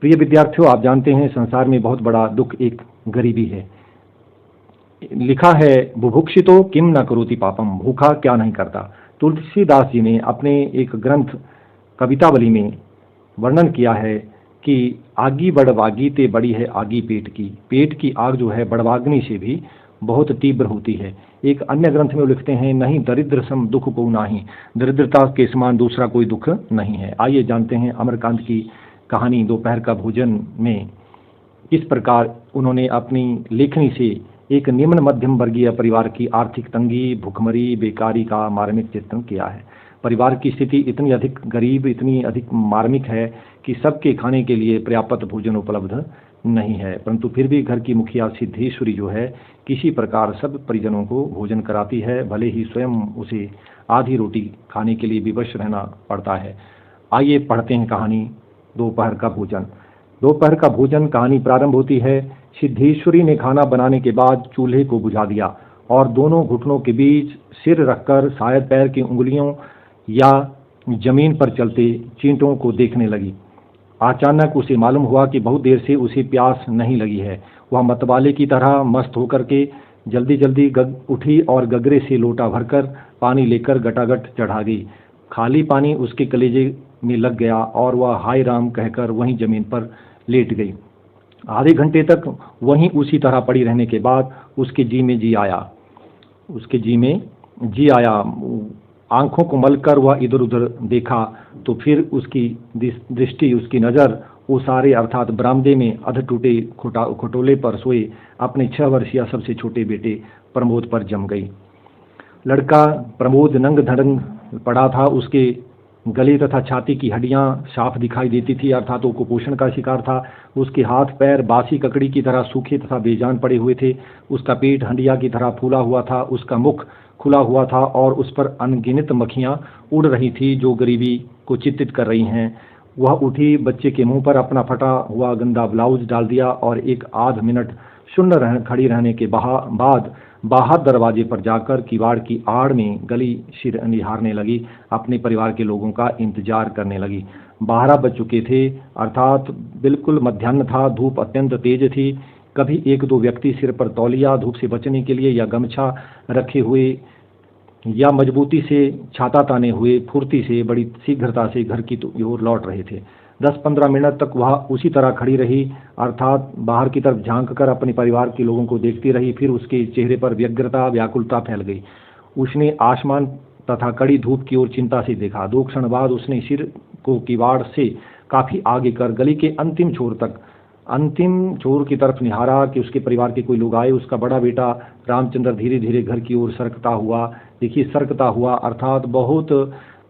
प्रिय विद्यार्थियों, आप जानते हैं संसार में बहुत बड़ा दुख एक गरीबी है। लिखा है, बुभुक्षितो किम न करोति पापम, भूखा क्या नहीं करता। तुलसीदास जी ने अपने एक ग्रंथ कवितावली में वर्णन किया है कि आगी बड़वागी ते बड़ी है आगी पेट की आग जो है बड़वाग्नि से भी बहुत तीव्र होती है। एक अन्य ग्रंथ में वो लिखते हैं, नहीं दरिद्र सम दुख को नाही, दरिद्रता के समान दूसरा कोई दुख नहीं है। आइए जानते हैं अमरकांत की कहानी दोपहर का भोजन में किस प्रकार उन्होंने अपनी लेखनी से एक निम्न मध्यम वर्गीय परिवार की आर्थिक तंगी, भुखमरी, बेकारी का मार्मिक चित्रण किया है। परिवार की स्थिति इतनी अधिक गरीब, इतनी अधिक मार्मिक है कि सबके खाने के लिए पर्याप्त भोजन उपलब्ध नहीं है, परंतु फिर भी घर की मुखिया सिद्धेश्वरी जो है किसी प्रकार सब परिजनों को भोजन कराती है, भले ही स्वयं उसे आधी रोटी खाने के लिए विवश रहना पड़ता है। आइए पढ़ते हैं कहानी दोपहर का भोजन। दोपहर का भोजन कहानी प्रारंभ होती है। सिद्धेश्वरी ने खाना बनाने के बाद चूल्हे को बुझा दिया और दोनों घुटनों के बीच सिर रखकर शायद पैर की उंगलियों या जमीन पर चलते चींटों को देखने लगी। अचानक उसे मालूम हुआ कि बहुत देर से उसे प्यास नहीं लगी है। वह मतवाले की तरह मस्त होकर के जल्दी जल्दी उठी और गगरे से लोटा भरकर पानी लेकर गटागट चढ़ा गई। खाली पानी उसके कलेजे में लग गया और वह हाय राम कहकर वहीं जमीन पर लेट गई। आधे घंटे तक वहीं उसी तरह पड़ी रहने के बाद उसके जी में जी आया। आंखों को मलकर वह इधर उधर देखा तो फिर उसकी दृष्टि, उसकी नज़र ओसारे अर्थात बरामदे में अध टूटे खटोले पर सोए अपने 6 वर्षीय सबसे छोटे बेटे प्रमोद पर जम गई। लड़का प्रमोद नंग धड़ंग पड़ा था। उसके गले तथा छाती की हड्डियां साफ दिखाई देती थी, अर्थात वो कुपोषण का शिकार था। उसके हाथ पैर बासी ककड़ी की तरह सूखे तथा बेजान पड़े हुए थे। उसका पेट हंडिया की तरह फूला हुआ था। उसका मुख खुला हुआ था और उस पर अनगिनत मक्खियां उड़ रही थी जो गरीबी को चित्तित कर रही हैं। वह उठी, बच्चे के मुंह पर अपना फटा हुआ गंदा ब्लाउज डाल दिया और एक आध मिनट शून्य खड़ी रहने के बाद बाहर दरवाजे पर जाकर किवाड़ की आड़ में गली सिर निहारने लगी, अपने परिवार के लोगों का इंतजार करने लगी। 12 बज चुके थे, अर्थात बिल्कुल मध्याह्न था। धूप अत्यंत तेज थी। कभी एक दो व्यक्ति सिर पर तौलिया धूप से बचने के लिए या गमछा रखे हुए या मजबूती से छाता ताने हुए फुर्ती से बड़ी शीघ्रता से घर की ओर लौट रहे थे। 10-15 मिनट तक वह उसी तरह खड़ी रही, अर्थात बाहर की तरफ झांक कर अपने परिवार के लोगों को देखती रही। फिर उसके चेहरे पर व्यग्रता, व्याकुलता फैल गई। उसने आसमान तथा कड़ी धूप की ओर चिंता से देखा। 2 क्षण बाद उसने सिर को किवाड़ से काफी आगे कर गली के अंतिम छोर की तरफ निहारा कि उसके परिवार के कोई लोग आए। उसका बड़ा बेटा रामचंद्र धीरे धीरे घर की ओर सरकता हुआ अर्थात बहुत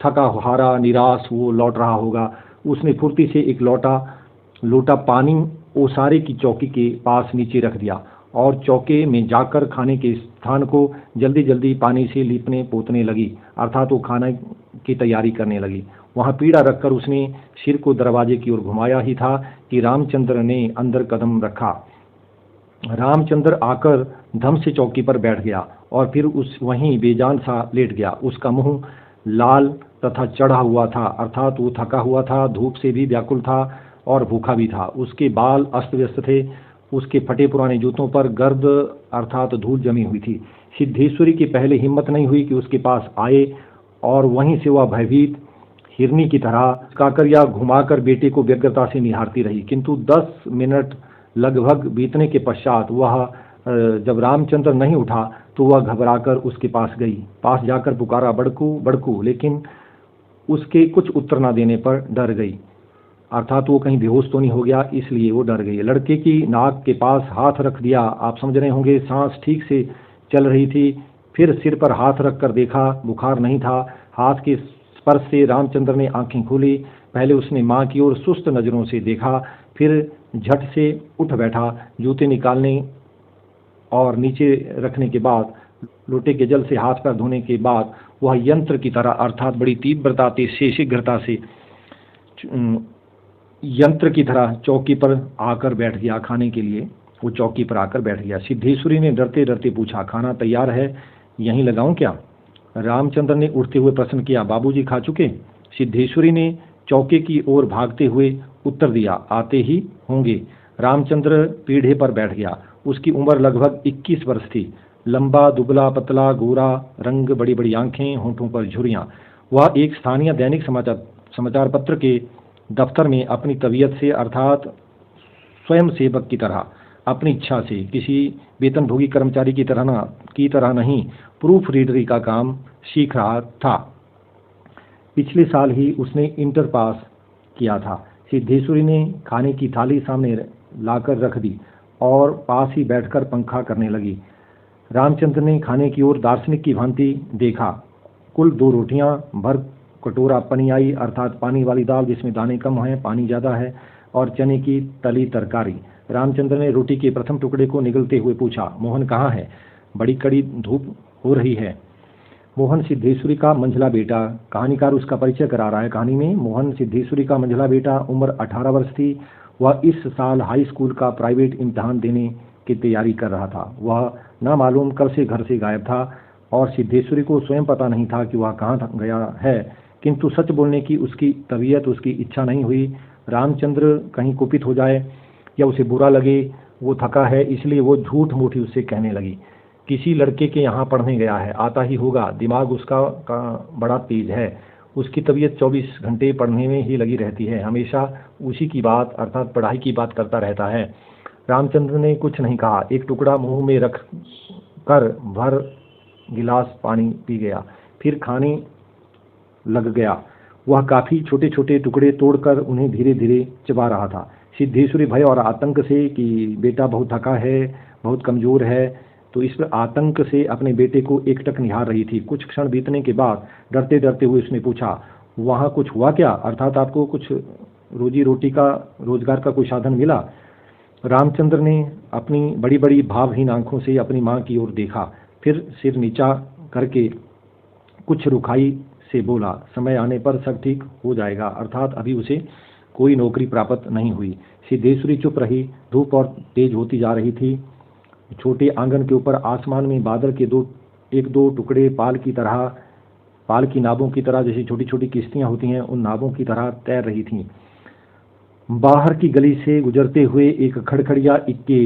थका हारा निराश वो लौट रहा होगा। उसने फुर्ती से एक लोटा पानी ओसारे की चौकी के पास नीचे रख दिया और चौके में जाकर खाने के स्थान को जल्दी जल्दी पानी से लीपने पोतने लगी, अर्थात वो खाने की तैयारी करने लगी। वहां पीढ़ा रखकर उसने सिर को दरवाजे की ओर घुमाया ही था कि रामचंद्र ने अंदर कदम रखा। रामचंद्र आकर धम से चौकी पर बैठ गया और फिर वहीं बेजान सा लेट गया। उसका मुंह लाल तथा चढ़ा हुआ था, अर्थात वो थका हुआ था, धूप से भी व्याकुल था और भूखा भी था। उसके बाल अस्त व्यस्त थे। उसके फटे पुराने जूतों पर गर्द अर्थात धूल जमी हुई थी। सिद्धेश्वरी की पहले हिम्मत नहीं हुई कि उसके पास आए और वहीं से वह भयभीत हिरनी की तरह काकर या घुमाकर बेटे को व्यग्रता से निहारती रही। किंतु 10 मिनट लगभग बीतने के पश्चात जब रामचंद्र नहीं उठा तो वह घबराकर उसके पास गई। पास जाकर पुकारा, बड़कू बड़कू, लेकिन उसके कुछ उत्तर न देने पर डर गई, अर्थात वो कहीं बेहोश तो नहीं हो गया, इसलिए वो डर गई। लड़के की नाक के पास हाथ रख दिया। आप समझ रहे होंगे, सांस ठीक से चल रही थी। फिर सिर पर हाथ रखकर देखा, बुखार नहीं था। हाथ के स्पर्श से रामचंद्र ने आंखें खोली। पहले उसने माँ की ओर सुस्त नजरों से देखा, फिर झट से उठ बैठा। जूते निकालने और नीचे रखने के बाद, लोटे के जल से हाथ पैर धोने के बाद वह यंत्र की तरह अर्थात बड़ी तीव्रता से शीघ्रता से यंत्र की तरह चौकी पर आकर बैठ गया खाने के लिए। वो चौकी पर आकर बैठ गया। सिद्धेश्वरी ने डरते डरते पूछा, खाना तैयार है, यहीं लगाऊं क्या? रामचंद्र ने उठते हुए प्रश्न किया, बाबूजी खा चुके? सिद्धेश्वरी ने चौके की ओर भागते हुए उत्तर दिया, आते ही होंगे। रामचंद्र पीढ़े पर बैठ गया। उसकी उम्र लगभग 21 वर्ष थी। लंबा, दुबला, पतला, गोरा रंग, बड़ी बड़ी आंखें, होंठों पर झुर्रियां। वह एक स्थानीय दैनिक समाचार पत्र के दफ्तर में अपनी तबीयत से, अर्थात स्वयं सेवक की तरह, अपनी इच्छा से, किसी वेतनभोगी कर्मचारी की तरह नहीं, प्रूफ रीडरी का काम सीख रहा था। पिछले साल ही उसने इंटर पास किया था। सिद्धेश्वरी ने खाने की थाली सामने लाकर रख दी और पास ही बैठकर पंखा करने लगी। रामचंद्र ने खाने की ओर दार्शनिक की भांति देखा। कुल 2 रोटियां, भर कटोरा पनियाई अर्थात पानी वाली दाल जिसमें दाने कम हैं, पानी ज़्यादा है, और चने की तली तरकारी। रामचंद्र ने रोटी के प्रथम टुकड़े को निगलते हुए पूछा, मोहन कहाँ है? बड़ी कड़ी धूप हो रही है। मोहन सिद्धेश्वरी का मंझला बेटा। कहानीकार उसका परिचय करा रहा है कहानी में। मोहन सिद्धेश्वरी का मंझला बेटा, उम्र 18 वर्ष थी। वह इस साल हाई स्कूल का प्राइवेट इम्तिहान देने की तैयारी कर रहा था। वह न मालूम कब से घर से गायब था और सिद्धेश्वरी को स्वयं पता नहीं था कि वह कहाँ गया है, किंतु सच बोलने की उसकी तबीयत, उसकी इच्छा नहीं हुई। रामचंद्र कहीं कुपित हो जाए या उसे बुरा लगे, वो थका है, इसलिए वो झूठ मूठी उससे कहने लगी, किसी लड़के के यहाँ पढ़ने गया है, आता ही होगा, दिमाग उसका बड़ा तेज है, उसकी तबीयत 24 घंटे पढ़ने में ही लगी रहती है, हमेशा उसी की बात अर्थात पढ़ाई की बात करता रहता है। रामचंद्र ने कुछ नहीं कहा। एक टुकड़ा मुंह में रख कर भर गिलास पानी पी गया, फिर खाने लग गया। वह काफी छोटे छोटे टुकड़े तोड़कर उन्हें धीरे धीरे चबा रहा था। सिद्धेश्वरी भय और आतंक से कि बेटा बहुत थका है, बहुत कमजोर है, तो इस आतंक से अपने बेटे को एकटक निहार रही थी। कुछ क्षण बीतने के बाद डरते डरते हुए उसने पूछा, वहाँ कुछ हुआ क्या? अर्थात आपको कुछ रोजी रोटी का, रोजगार का कोई साधन मिला? रामचंद्र ने अपनी बड़ी बड़ी भावहीन आंखों से अपनी माँ की ओर देखा, फिर सिर नीचा करके कुछ रुखाई से बोला, समय आने पर सब ठीक हो जाएगा, अर्थात अभी उसे कोई नौकरी प्राप्त नहीं हुई। सिद्धेश्वरी चुप रही। धूप और तेज होती जा रही थी। छोटे आंगन के ऊपर आसमान में बादल के एक दो टुकड़े पाल की नावों की तरह, जैसे छोटी छोटी किश्तियां होती हैं, उन नावों की तरह तैर रही थीं। बाहर की गली से गुजरते हुए एक खड़खड़िया इक्के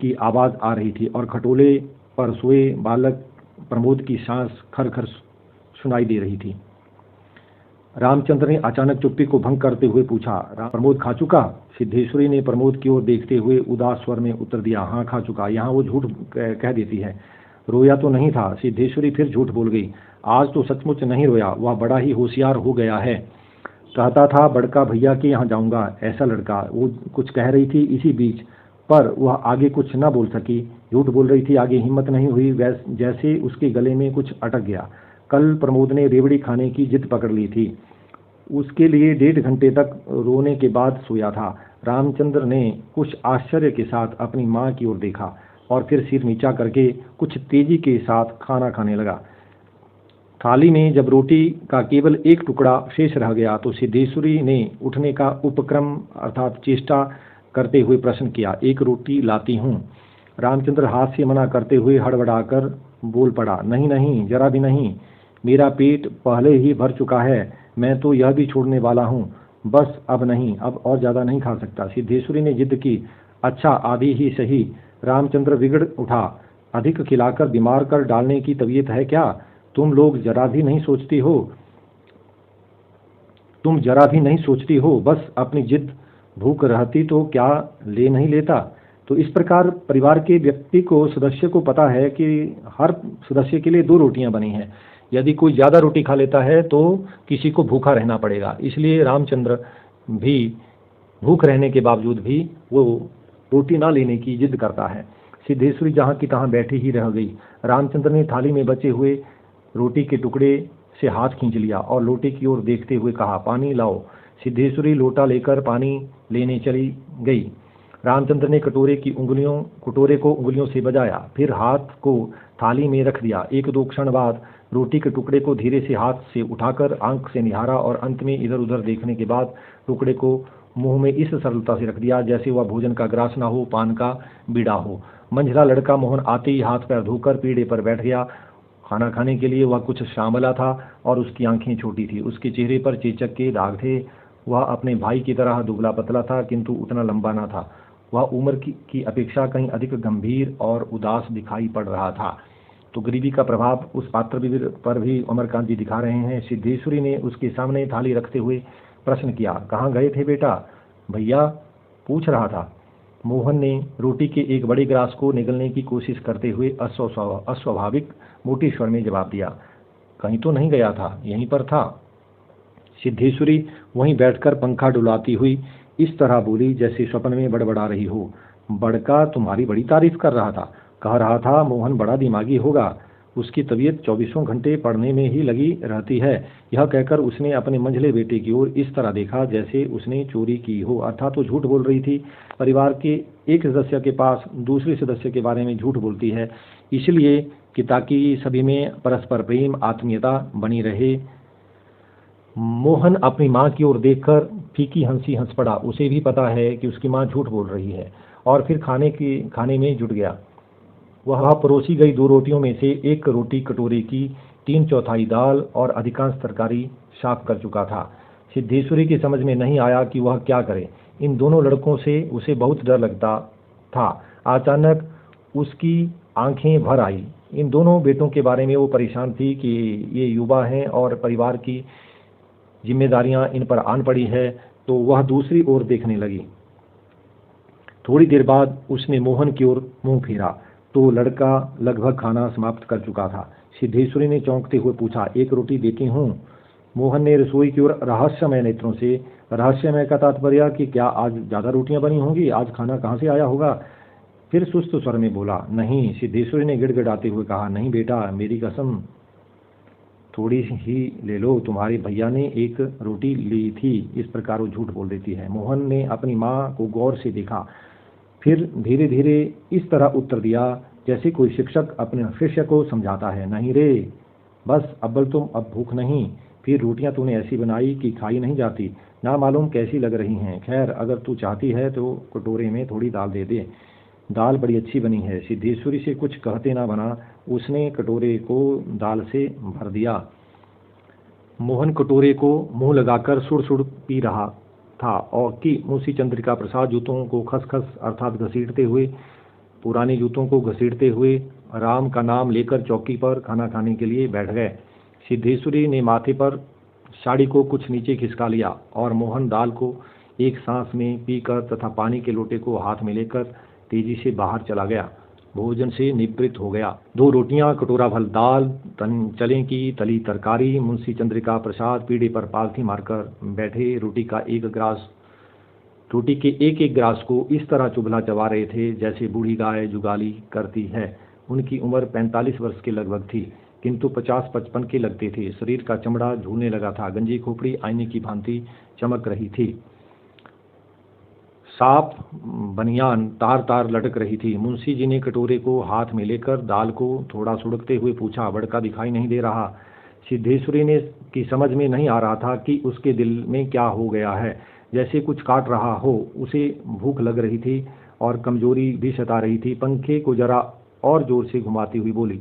की आवाज आ रही थी और खटोले पर सोए बालक प्रमोद की सांस खर सुनाई दे रही थी। रामचंद्र ने अचानक चुप्पी को भंग करते हुए पूछा, प्रमोद खा चुका? सिद्धेश्वरी ने प्रमोद की ओर देखते हुए उदास स्वर में उत्तर दिया, हाँ खा चुका। यहाँ वो झूठ कह देती है, रोया तो नहीं था। सिद्धेश्वरी फिर झूठ बोल गई, आज तो सचमुच नहीं रोया, वह बड़ा ही होशियार हो गया है, कहता था बड़का भैया के यहाँ जाऊंगा, ऐसा लड़का। वो कुछ कह रही थी इसी बीच, पर वह आगे कुछ न बोल सकी। झूठ बोल रही थी, आगे हिम्मत नहीं हुई, जैसे उसके गले में कुछ अटक गया। कल प्रमोद ने रेवड़ी खाने की जिद पकड़ ली थी, उसके लिए 1.5 घंटे तक रोने के बाद सोया था। रामचंद्र ने कुछ आश्चर्य के साथ अपनी माँ की ओर देखा और फिर सिर नीचा करके कुछ तेजी के साथ खाना खाने लगा। थाली में जब रोटी का केवल एक टुकड़ा शेष रह गया तो सिद्धेश्वरी ने उठने का उपक्रम अर्थात चेष्टा करते हुए प्रश्न किया, एक रोटी लाती हूँ। रामचंद्र हाथ से मना करते हुए हड़बड़ाकर बोल पड़ा, नहीं नहीं, जरा भी नहीं, मेरा पेट पहले ही भर चुका है, मैं तो यह भी छोड़ने वाला हूँ, बस अब नहीं, अब और ज़्यादा नहीं खा सकता। सिद्धेश्वरी ने जिद की, अच्छा आधी ही सही। रामचंद्र बिगड़ उठा, अधिक खिलाकर बीमार कर डालने की तबीयत है क्या? तुम लोग जरा भी नहीं सोचती हो, बस अपनी जिद, भूख रहती तो क्या ले नहीं लेता। तो इस प्रकार परिवार के व्यक्ति को, सदस्य को पता है कि हर सदस्य के लिए 2 रोटियां बनी हैं। यदि कोई ज़्यादा रोटी खा लेता है तो किसी को भूखा रहना पड़ेगा, इसलिए रामचंद्र भी भूख रहने के बावजूद भी वो रोटी ना लेने की जिद करता है। सिद्धेश्वरी जहाँ की तहाँ बैठी ही रह गई। रामचंद्र ने थाली में बचे हुए रोटी के टुकड़े से हाथ खींच लिया और लोटे की ओर देखते हुए कहा, पानी लाओ। सिद्धेश्वरी लोटा लेकर पानी लेने चली गई। रामचंद्र ने कटोरे को उंगलियों से बजाया, फिर हाथ को थाली में रख दिया। 1-2 क्षण बाद रोटी के टुकड़े को धीरे से हाथ से उठाकर आंख से निहारा और अंत में इधर उधर देखने के बाद टुकड़े को मुंह में इस सरलता से रख दिया जैसे वह भोजन का ग्रास ना हो, पान का बीड़ा हो। मंझला लड़का मोहन आते ही हाथ पैर धोकर पीढ़े पर बैठ गया। खाना खाने के लिए वह कुछ श्यामला था और उसकी आंखें छोटी थी। उसके चेहरे पर चेचक के दाग थे। वह अपने भाई की तरह दुबला पतला था, किंतु उतना लंबा न था। वह उम्र की अपेक्षा कहीं अधिक गंभीर और उदास दिखाई पड़ रहा था। तो गरीबी का प्रभाव उस पात्र पर भी अमरकांत जी दिखा रहे हैं। सिद्धेश्वरी ने उसके सामने थाली रखते हुए प्रश्न किया, कहाँ गए थे बेटा? भैया पूछ रहा था। मोहन ने रोटी के एक बड़े ग्रास को निगलने की कोशिश करते हुए अस्वाभाविक मोटे स्वर में जवाब दिया, कहीं तो नहीं गया था, यहीं पर था। सिद्धेश्वरी वहीं बैठकर पंखा डुलाती हुई इस तरह बोली जैसे स्वप्न में बड़बड़ा रही हो। बड़का तुम्हारी बड़ी तारीफ कर रहा था, कह रहा था मोहन बड़ा दिमागी होगा, उसकी तबीयत 24 घंटे पढ़ने में ही लगी रहती है। यह कहकर उसने अपने मंझले बेटे की ओर इस तरह देखा जैसे उसने चोरी की हो, अर्थात वो झूठ बोल रही थी। परिवार के एक सदस्य के पास दूसरे सदस्य के बारे में झूठ बोलती है, इसलिए कि ताकि सभी में परस्पर प्रेम आत्मीयता बनी रहे। मोहन अपनी माँ की ओर देखकर फीकी हंसी हंस पड़ा। उसे भी पता है कि उसकी माँ झूठ बोल रही है, और फिर खाने में जुट गया। वह परोसी गई 2 रोटियों में से एक रोटी कटोरे की 3/4 दाल और अधिकांश तरकारी साफ कर चुका था। सिद्धेश्वरी की समझ में नहीं आया कि वह क्या करे। इन दोनों लड़कों से उसे बहुत डर लगता था। अचानक उसकी आंखें भर आई। इन दोनों बेटों के बारे में वो परेशान थी कि ये युवा हैं और परिवार की जिम्मेदारियां इन पर आन पड़ी है, तो वह दूसरी ओर देखने लगी। थोड़ी देर बाद उसने मोहन की ओर मुंह फेरा तो लड़का लगभग खाना समाप्त कर चुका था। सिद्धेश्वरी ने चौंकते हुए पूछा, एक रोटी देती हूँ? मोहन ने रसोई की ओर रहस्यमय नेत्रों से, रहस्यमय का तात्पर्य कि क्या आज ज़्यादा रोटियां बनी होंगी, आज खाना कहाँ से आया होगा, फिर सुस्त स्वर में बोला, नहीं। सिद्धेश्वरी ने गिड़गिड़ाते हुए कहा, नहीं बेटा, मेरी कसम, थोड़ी ही ले लो, तुम्हारे भैया ने एक रोटी ली थी। इस प्रकार वो झूठ बोल देती है। मोहन ने अपनी माँ को गौर से देखा, फिर धीरे धीरे इस तरह उत्तर दिया जैसे कोई शिक्षक अपने शिष्य को समझाता है, नहीं रे, बस अव्वल तुम अब भूख नहीं, फिर रोटियां तूने ऐसी बनाई कि खाई नहीं जाती, ना मालूम कैसी लग रही हैं। खैर, अगर तू चाहती है तो कटोरे में थोड़ी दाल दे दे, दाल बड़ी अच्छी बनी है। सिद्धेश्वरी से कुछ कहते ना बना, उसने कटोरे को दाल से भर दिया। मोहन कटोरे को मुंह लगाकर सुड़ सुड़ पी रहा था और कि मुंशी चंद्रिका प्रसाद जूतों को खसखस अर्थात घसीटते हुए, पुराने जूतों को घसीटते हुए राम का नाम लेकर चौकी पर खाना खाने के लिए बैठ गए। सिद्धेश्वरी ने माथे पर साड़ी को कुछ नीचे खिसका लिया और मोहन दाल को एक सांस में पीकर तथा पानी के लोटे को हाथ में लेकर तेजी से बाहर चला गया, भोजन से निवृत्त हो गया। 2 रोटियां, कटोरा भर दाल, चने की तली तरकारी। मुंशी चंद्रिका प्रसाद पीढ़े पर पालथी मारकर बैठे रोटी के एक एक ग्रास को इस तरह चुभला चबा रहे थे जैसे बूढ़ी गाय जुगाली करती है। उनकी उम्र 45 वर्ष के लगभग थी, किंतु 50-55 के लगते थे। शरीर का चमड़ा झूलने लगा था, गंजी खोपड़ी आईने की भांति चमक रही थी, साफ बनियान तार तार लटक रही थी। मुंशी जी ने कटोरे को हाथ में लेकर दाल को थोड़ा सुड़कते हुए पूछा, बड़का दिखाई नहीं दे रहा? सिद्धेश्वरी ने की समझ में नहीं आ रहा था कि उसके दिल में क्या हो गया है, जैसे कुछ काट रहा हो। उसे भूख लग रही थी और कमजोरी भी सता रही थी। पंखे को जरा और जोर से घुमाती हुई बोली,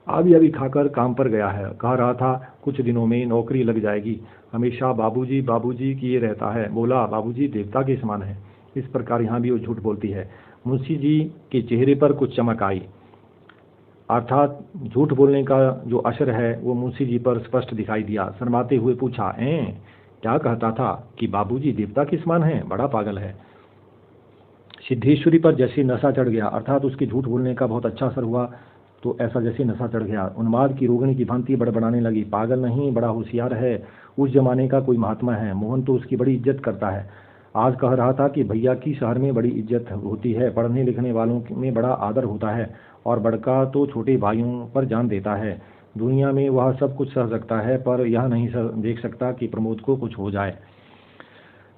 अभी अभी खाकर काम पर गया है, कह रहा था कुछ दिनों में नौकरी लग जाएगी, हमेशा बाबूजी बाबूजी किए रहता है, बोला बाबूजी देवता के समान है। इस प्रकार यहाँ भी वो झूठ बोलती है। मुंशी जी के चेहरे पर कुछ चमक आई, अर्थात झूठ बोलने का जो असर है वो मुंशी जी पर स्पष्ट दिखाई दिया। शर्माते हुए पूछा, क्या कहता था कि बाबूजी देवता के समान है? बड़ा पागल है। सिद्धेश्वरी पर जैसे नशा चढ़ गया, अर्थात उसके झूठ बोलने का बहुत अच्छा असर हुआ, तो ऐसा जैसे नशा चढ़ गया। उन्माद की रोगिणी की भांति बड़बड़ाने लगी, पागल नहीं, बड़ा होशियार है, उस जमाने का कोई महात्मा है, मोहन तो उसकी बड़ी इज्जत करता है। आज कह रहा था कि भैया की शहर में बड़ी इज्जत होती है, पढ़ने लिखने वालों में बड़ा आदर होता है, और बड़का तो छोटे भाइयों पर जान देता है। दुनिया में वह सब कुछ सह सकता है, पर यह नहीं देख सकता कि प्रमोद को कुछ हो जाए।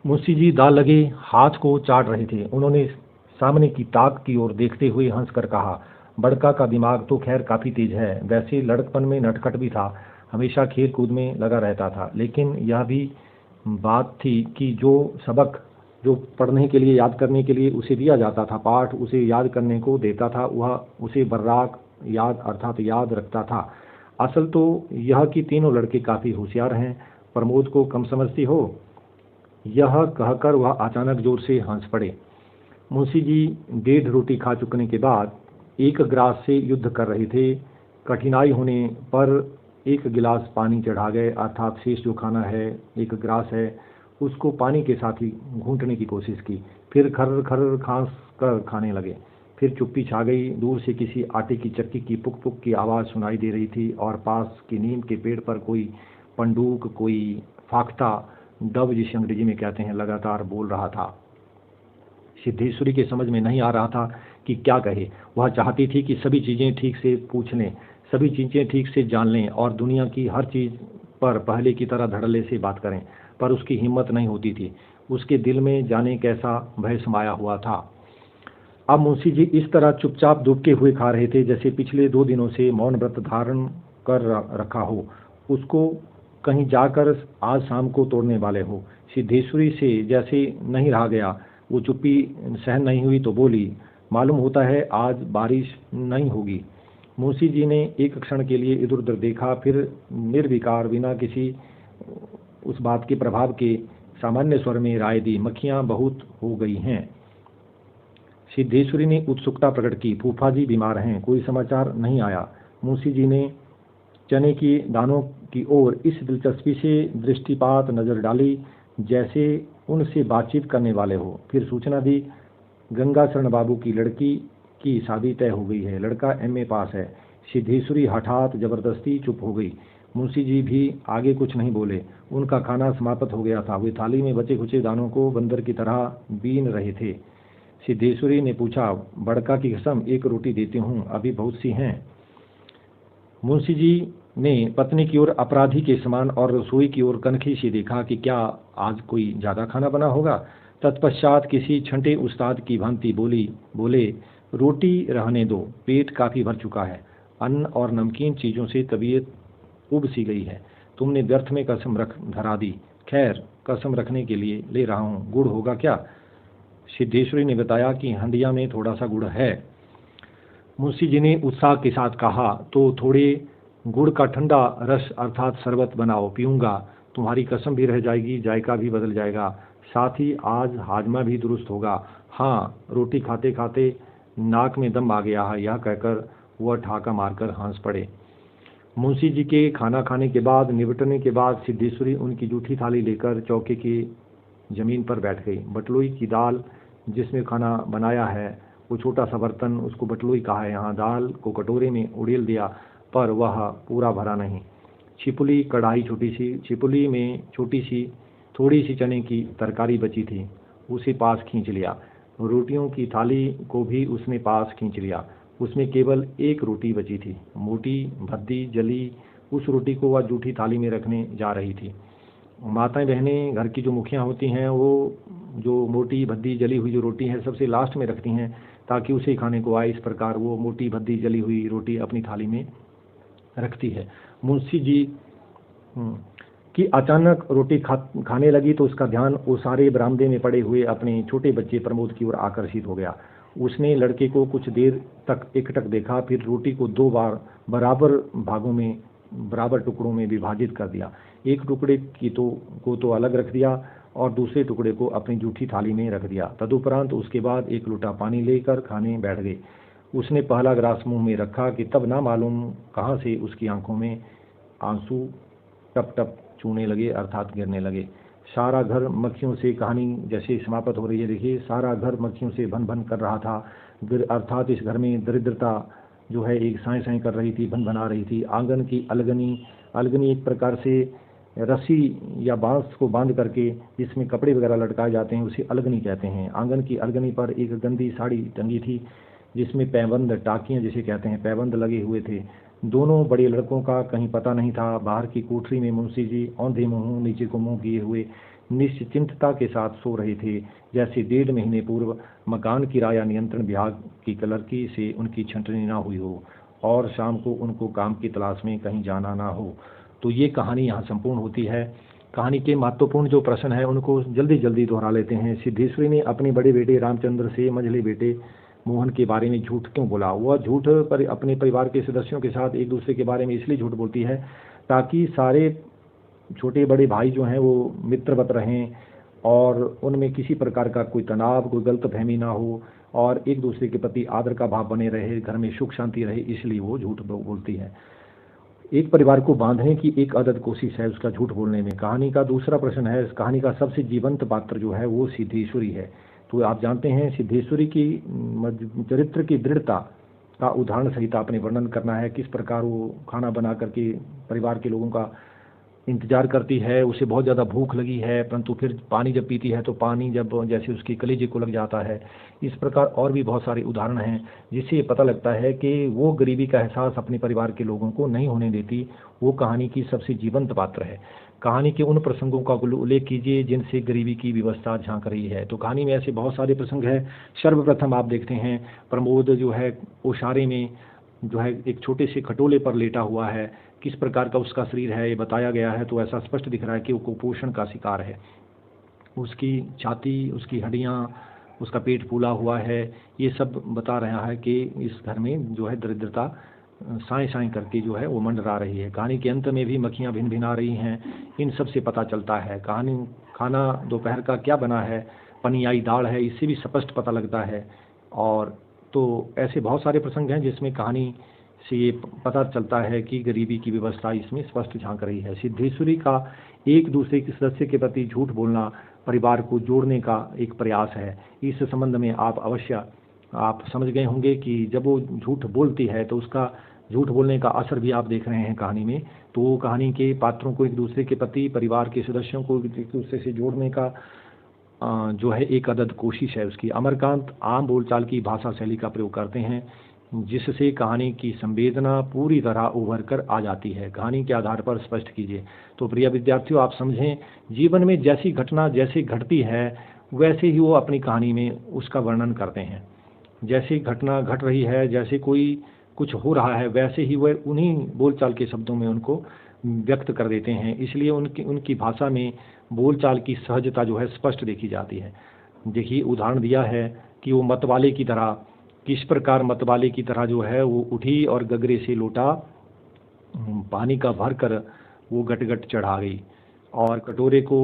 मुंशी जी दाल लगे हाथ को चाट रहे थे। उन्होंने सामने की ताक की ओर देखते हुए हंसकर कहा, बड़का का दिमाग तो खैर काफ़ी तेज है, वैसे लड़कपन में नटखट भी था, हमेशा खेल कूद में लगा रहता था, लेकिन यह भी बात थी कि जो सबक जो पढ़ने के लिए, याद करने के लिए उसे दिया जाता था, पाठ उसे याद करने को देता था, वह उसे बर्राक याद अर्थात याद रखता था। असल तो यह कि तीनों लड़के काफ़ी होशियार हैं, प्रमोद को कम समझती हो। यह कहकर वह अचानक जोर से हंस पड़े। मुंशी जी 1.5 रोटी खा चुकने के बाद एक गिलास से युद्ध कर रहे थे। कठिनाई होने पर एक गिलास पानी चढ़ा गए, अर्थात शेष जो खाना है, एक गिलास है, उसको पानी के साथ ही घूंटने की कोशिश की। फिर खर्र खर्र खांस कर खाने लगे। फिर चुप्पी छा गई। दूर से किसी आटे की चक्की की पुक पुक की आवाज़ सुनाई दे रही थी और पास के नीम के पेड़ पर कोई पंडूक, कोई फाख्ता, डब जिसे अंग्रेजी में कहते हैं, लगातार बोल रहा था। सिद्धेश्वरी के समझ में नहीं आ रहा था कि क्या कहे। वह चाहती थी कि सभी चीज़ें ठीक से पूछ लें, सभी चीज़ें ठीक से जान लें और दुनिया की हर चीज़ पर पहले की तरह धड़ल्ले से बात करें, पर उसकी हिम्मत नहीं होती थी। उसके दिल में जाने कैसा भय समाया हुआ था। अब मुंशी जी इस तरह चुपचाप दुबके हुए खा रहे थे जैसे पिछले 2 दिनों से मौन व्रत धारण कर रखा हो, उसको कहीं जाकर आज शाम को तोड़ने वाले हो। सिद्धेश्वरी से जैसे नहीं रहा गया। वो चुप्पी सहन नहीं हुई तो बोली, मालूम होता है आज बारिश नहीं होगी। मुंशी जी ने एक क्षण के लिए इधर उधर देखा, फिर निर्विकार बिना किसी उस बात के प्रभाव के सामान्य स्वर में राय दी, मक्खियां बहुत हो गई हैं। सिद्धेश्वरी ने उत्सुकता प्रकट की, फूफा जी बीमार हैं, कोई समाचार नहीं आया। मुंशी जी ने चने के दानों की ओर इस दिलचस्पी से दृष्टिपात नजर डाली जैसे उनसे बातचीत करने वाले हो। फिर सूचना दी, गंगाशरण बाबू की लड़की की शादी तय हो गई है, लड़का एमए पास है। सिद्धेश्वरी हठात जबरदस्ती चुप हो गई। मुंशी जी भी आगे कुछ नहीं बोले। उनका खाना समाप्त हो गया था। वे थाली में बचे खुचे दानों को बंदर की तरह बीन रहे थे। सिद्धेश्वरी ने पूछा, बड़का की कसम 1 रोटी देती हूँ, अभी बहुत सी हैं। मुंशी जी ने पत्नी की ओर अपराधी के समान और रसोई की ओर कनखी से देखा कि क्या आज कोई ज्यादा खाना बना होगा। तत्पश्चात किसी छंटे उस्ताद की भांति बोले, रोटी रहने दो, पेट काफी भर चुका है। अन्न और नमकीन चीजों से तबीयत उब सी गई है। तुमने व्यर्थ में कसम रख धरा दी। खैर, कसम रखने के लिए ले रहा हूँ। गुड़ होगा क्या? सिद्धेश्वरी ने बताया कि हंडिया में थोड़ा सा गुड़ है। मुंशी जी ने उत्साह के साथ कहा, तो थोड़े गुड़ का ठंडा रस अर्थात शरबत बनाओ, पीऊंगा। तुम्हारी कसम भी रह जाएगी, जायका भी बदल जाएगा, साथ ही आज हाजमा भी दुरुस्त होगा। हाँ, रोटी खाते खाते नाक में दम आ गया है। यह कहकर वह ठाका मारकर हंस पड़े। मुंशी जी के खाना खाने के बाद, निबटने के बाद, सिद्धेश्वरी उनकी जूठी थाली लेकर चौके की जमीन पर बैठ गई। बटलोई की दाल जिसमें खाना बनाया है, वो छोटा सा बर्तन, उसको बटलोई कहा है यहाँ। दाल को कटोरे में उड़ेल दिया, पर वह पूरा भरा नहीं। छिपुली कढ़ाई छोटी सी, छिपुली में छोटी सी थोड़ी सी चने की तरकारी बची थी, उसे पास खींच लिया। रोटियों की थाली को भी उसने पास खींच लिया। उसमें केवल 1 रोटी बची थी, मोटी भद्दी जली। उस रोटी को वह जूठी थाली में रखने जा रही थी। माताएं बहनें, घर की जो मुखियां होती हैं, वो जो मोटी भद्दी जली हुई जो रोटी है सबसे लास्ट में रखती हैं ताकि उसे खाने को आए। इस प्रकार वो मोटी भद्दी जली हुई रोटी अपनी थाली में रखती है। मुंशी जी कि अचानक रोटी खाने लगी तो उसका ध्यान वो सारे बरामदे में पड़े हुए अपने छोटे बच्चे प्रमोद की ओर आकर्षित हो गया। उसने लड़के को कुछ देर तक एकटक देखा, फिर रोटी को 2 बार बराबर भागों में, बराबर टुकड़ों में विभाजित कर दिया। एक टुकड़े को तो अलग रख दिया और दूसरे टुकड़े को अपनी जूठी थाली में रख दिया। तदुपरांत उसके बाद 1 लोटा पानी लेकर खाने बैठ गए। उसने पहला ग्रास मुंह में रखा कि तब ना मालूम कहाँ से उसकी आंखों में आंसू टप टप चूने लगे, अर्थात गिरने लगे। सारा घर मक्खियों से, कहानी जैसे समाप्त हो रही है, देखिए, सारा घर मक्खियों से भन भन कर रहा था। अर्थात इस घर में दरिद्रता जो है एक साए साए कर रही थी, भन भना रही थी। आंगन की अलगनी एक प्रकार से रस्सी या बांस को बांध करके जिसमें कपड़े वगैरह लटकाए जाते हैं, उसे अलगनी कहते हैं। आंगन की अलगनी पर एक गंदी साड़ी टंगी थी जिसमें पैबंद, टाकियां जिसे कहते हैं, पैबंद लगे हुए थे। दोनों बड़े लड़कों का कहीं पता नहीं था। बाहर की कोठरी में मुंशी जी औंधे मुंह, नीचे को मुंह किए हुए निश्चिंतता के साथ सो रहे थे, जैसे 1.5 महीने पूर्व मकान किराया नियंत्रण विभाग की क्लर्की से उनकी छंटनी ना हुई हो और शाम को उनको काम की तलाश में कहीं जाना ना हो। तो ये कहानी यहाँ संपूर्ण होती है। कहानी के महत्वपूर्ण जो प्रश्न हैं उनको जल्दी जल्दी दोहरा लेते हैं। सिद्धेश्वरी ने अपने बड़े बेटे रामचंद्र से मझले बेटे मोहन के बारे में झूठ क्यों बोला? वह झूठ पर अपने परिवार के सदस्यों के साथ एक दूसरे के बारे में इसलिए झूठ बोलती है ताकि सारे छोटे बड़े भाई जो हैं वो मित्रवत रहें और उनमें किसी प्रकार का कोई तनाव, कोई गलतफहमी ना हो और एक दूसरे के प्रति आदर का भाव बने रहे, घर में सुख शांति रहे, इसलिए वो झूठ बोलती है। एक परिवार को बांधने की एक अदद कोशिश है उसका झूठ बोलने में। कहानी का दूसरा प्रश्न है, इस कहानी का सबसे जीवंत पात्र जो है वो सिद्धेश्वरी है। तो आप जानते हैं सिद्धेश्वरी की चरित्र की दृढ़ता का उदाहरण सहित आपने वर्णन करना है। किस प्रकार वो खाना बना करके परिवार के लोगों का इंतजार करती है, उसे बहुत ज़्यादा भूख लगी है, परंतु फिर पानी जब पीती है तो पानी जब जैसे उसके कलेजे को लग जाता है। इस प्रकार और भी बहुत सारे उदाहरण हैं जिससे ये पता लगता है कि वो गरीबी का एहसास अपने परिवार के लोगों को नहीं होने देती। वो कहानी की सबसे जीवंत पात्र है। कहानी के उन प्रसंगों का उल्लेख कीजिए जिनसे गरीबी की व्यवस्था झांक रही है। तो कहानी में ऐसे बहुत सारे प्रसंग हैं। सर्वप्रथम आप देखते हैं प्रमोद जो है ओसारे में जो है एक छोटे से खटोले पर लेटा हुआ है। किस प्रकार का उसका शरीर है ये बताया गया है, तो ऐसा स्पष्ट दिख रहा है कि वो कुपोषण का शिकार है। उसकी छाती, उसकी हड्डियाँ, उसका पेट फूला हुआ है, ये सब बता रहा है कि इस घर में जो है दरिद्रता साएं साएं करके जो है वो मंडरा रही है। कहानी के अंत में भी मक्खियाँ भिन भिना रही हैं। इन सब से पता चलता है कहानी खाना दोपहर का क्या बना है, पनियाई दाल है, इससे भी स्पष्ट पता लगता है। और तो ऐसे बहुत सारे प्रसंग हैं जिसमें कहानी से ये पता चलता है कि गरीबी की व्यवस्था इसमें स्पष्ट झांक रही है। सिद्धेश्वरी का एक दूसरे के सदस्य के प्रति झूठ बोलना परिवार को जोड़ने का एक प्रयास है। इस संबंध में आप समझ गए होंगे कि जब वो झूठ बोलती है तो उसका झूठ बोलने का असर भी आप देख रहे हैं कहानी में। तो वो कहानी के पात्रों को एक दूसरे के प्रति, परिवार के सदस्यों को एक दूसरे से जोड़ने का जो है एक अदद कोशिश है उसकी। अमरकांत आम बोलचाल की भाषा शैली का प्रयोग करते हैं जिससे कहानी की संवेदना पूरी तरह उभर कर आ जाती है। कहानी के आधार पर स्पष्ट कीजिए। तो प्रिय विद्यार्थियों, आप समझें जीवन में जैसी घटना जैसे घटती है वैसे ही वो अपनी कहानी में उसका वर्णन करते हैं। जैसी घटना घट रही है, जैसे कोई कुछ हो रहा है, वैसे ही वह उन्हीं बोलचाल के शब्दों में उनको व्यक्त कर देते हैं। इसलिए उनकी भाषा में बोलचाल की सहजता जो है स्पष्ट देखी जाती है। देखिए उदाहरण दिया है कि वो मतवाले की तरह, किस प्रकार मतवाले की तरह जो है वो उठी और गगरे से लोटा पानी का भर कर वो गट चढ़ा गई और कटोरे को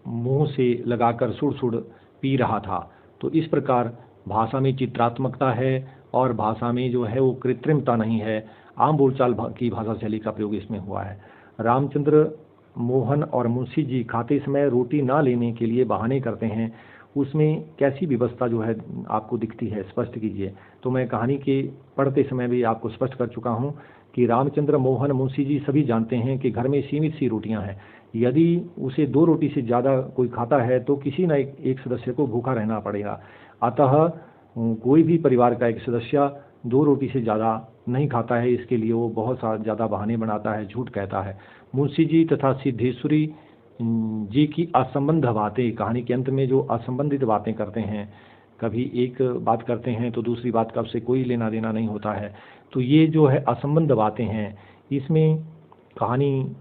मुंह से लगाकर सुड़ सुड़ पी रहा था। तो इस प्रकार भाषा में चित्रात्मकता है और भाषा में जो है वो कृत्रिमता नहीं है। आम बोलचाल की भाषा शैली का प्रयोग इसमें हुआ है। रामचंद्र, मोहन और मुंशी जी खाते समय रोटी ना लेने के लिए बहाने करते हैं, उसमें कैसी व्यवस्था जो है आपको दिखती है, स्पष्ट कीजिए। तो मैं कहानी के पढ़ते समय भी आपको स्पष्ट कर चुका हूँ कि रामचंद्र, मोहन, मुंशी जी सभी जानते हैं कि घर में सीमित सी रोटियां हैं। यदि उसे 2 रोटी से ज़्यादा कोई खाता है तो किसी न एक सदस्य को भूखा रहना पड़ेगा। अतः कोई भी परिवार का एक सदस्य 2 रोटी से ज़्यादा नहीं खाता है, इसके लिए वो बहुत ज़्यादा बहाने बनाता है, झूठ कहता है। मुंशी जी तथा सिद्धेश्वरी जी की असंबद्ध बातें, कहानी के अंत में जो असंबंधित बातें करते हैं, कभी एक बात करते हैं तो दूसरी बात का उससे कोई लेना देना नहीं होता है। तो ये जो है असंबद्ध बातें हैं, इसमें कहानी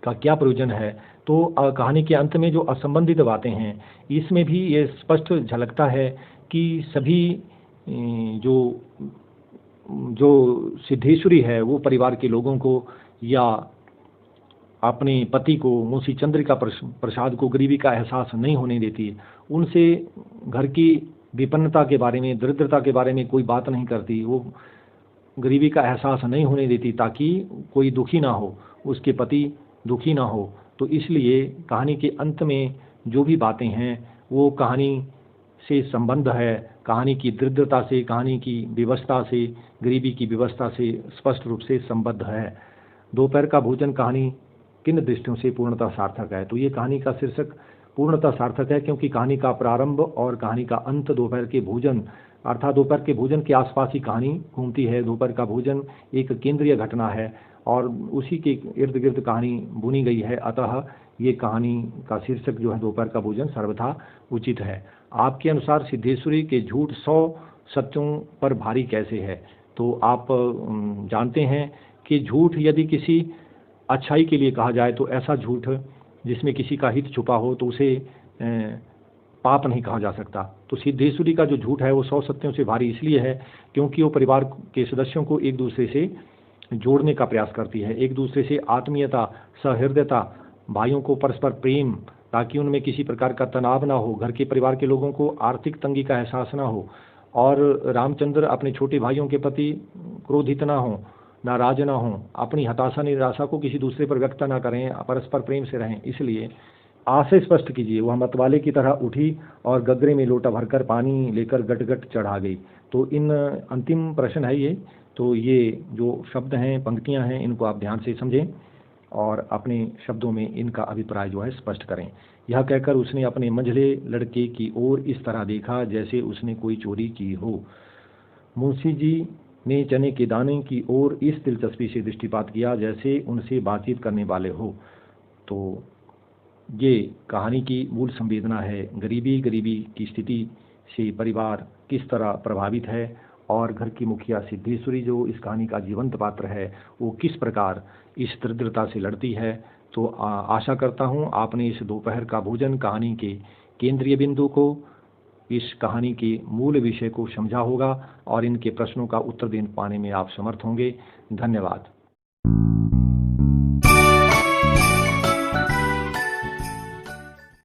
का क्या प्रयोजन है? तो कहानी के अंत में जो असंबंधित बातें हैं इसमें भी ये स्पष्ट झलकता है कि सभी जो जो सिद्धेश्वरी है वो परिवार के लोगों को या अपने पति को, मुंशी चंद्रिका प्रसाद को गरीबी का एहसास नहीं होने देती। उनसे घर की विपन्नता के बारे में, दरिद्रता के बारे में कोई बात नहीं करती। वो गरीबी का एहसास नहीं होने देती ताकि कोई दुखी ना हो, उसके पति दुखी ना हो। तो इसलिए कहानी के अंत में जो भी बातें हैं वो कहानी से संबंध है, कहानी की दरिद्रता से, कहानी की व्यवस्था से, गरीबी की व्यवस्था से स्पष्ट रूप से संबद्ध है। दोपहर का भोजन कहानी किन दृष्टियों से पूर्णतः सार्थक है? तो ये कहानी का शीर्षक पूर्णतः सार्थक है क्योंकि कहानी का प्रारंभ और कहानी का अंत दोपहर के भोजन अर्थात दोपहर के भोजन के आसपास ही कहानी घूमती है। दोपहर का भोजन एक केंद्रीय घटना है और उसी के इर्द गिर्द कहानी बुनी गई है। अतः ये कहानी का शीर्षक जो है दोपहर का भोजन सर्वथा उचित है। आपके अनुसार सिद्धेश्वरी के झूठ 100 सत्यों पर भारी कैसे है? तो आप जानते हैं कि झूठ यदि किसी अच्छाई के लिए कहा जाए तो ऐसा झूठ जिसमें किसी का हित छुपा हो तो उसे पाप नहीं कहा जा सकता। तो सिद्धेश्वरी का जो झूठ है वो 100 सत्यों से भारी इसलिए है क्योंकि वो परिवार के सदस्यों को एक दूसरे से जोड़ने का प्रयास करती है, एक दूसरे से आत्मीयता, सहृदयता, भाइयों को परस्पर प्रेम, ताकि उनमें किसी प्रकार का तनाव ना हो, घर के परिवार के लोगों को आर्थिक तंगी का एहसास ना हो, और रामचंद्र अपने छोटे भाइयों के प्रति क्रोधित ना हो, नाराज ना हो, अपनी हताशा निराशा को किसी दूसरे पर व्यक्त ना करें, परस्पर प्रेम से रहें। इसलिए आशय स्पष्ट कीजिए। वह मतवाले की तरह उठी और गगरे में लोटा भरकर पानी लेकर गट गट चढ़ा गई। तो इन अंतिम प्रश्न है ये। तो ये जो शब्द हैं, पंक्तियां हैं, इनको आप ध्यान से समझें और अपने शब्दों में इनका अभिप्राय जो है स्पष्ट करें। यह कहकर उसने अपने मंझले लड़के की ओर इस तरह देखा जैसे उसने कोई चोरी की हो। मुंशी जी ने चने के दाने की ओर इस दिलचस्पी से दृष्टिपात किया जैसे उनसे बातचीत करने वाले हो। तो ये कहानी की मूल संवेदना है। गरीबी की स्थिति से परिवार किस तरह प्रभावित है और घर की मुखिया सिद्धेश्वरी जो इस कहानी का जीवंत पात्र है वो किस प्रकार इस दरिद्रता से लड़ती है। तो आशा करता हूँ आपने इस दोपहर का भोजन कहानी के केंद्रीय बिंदु को, इस कहानी के मूल विषय को समझा होगा और इनके प्रश्नों का उत्तर दे पाने में आप समर्थ होंगे। धन्यवाद।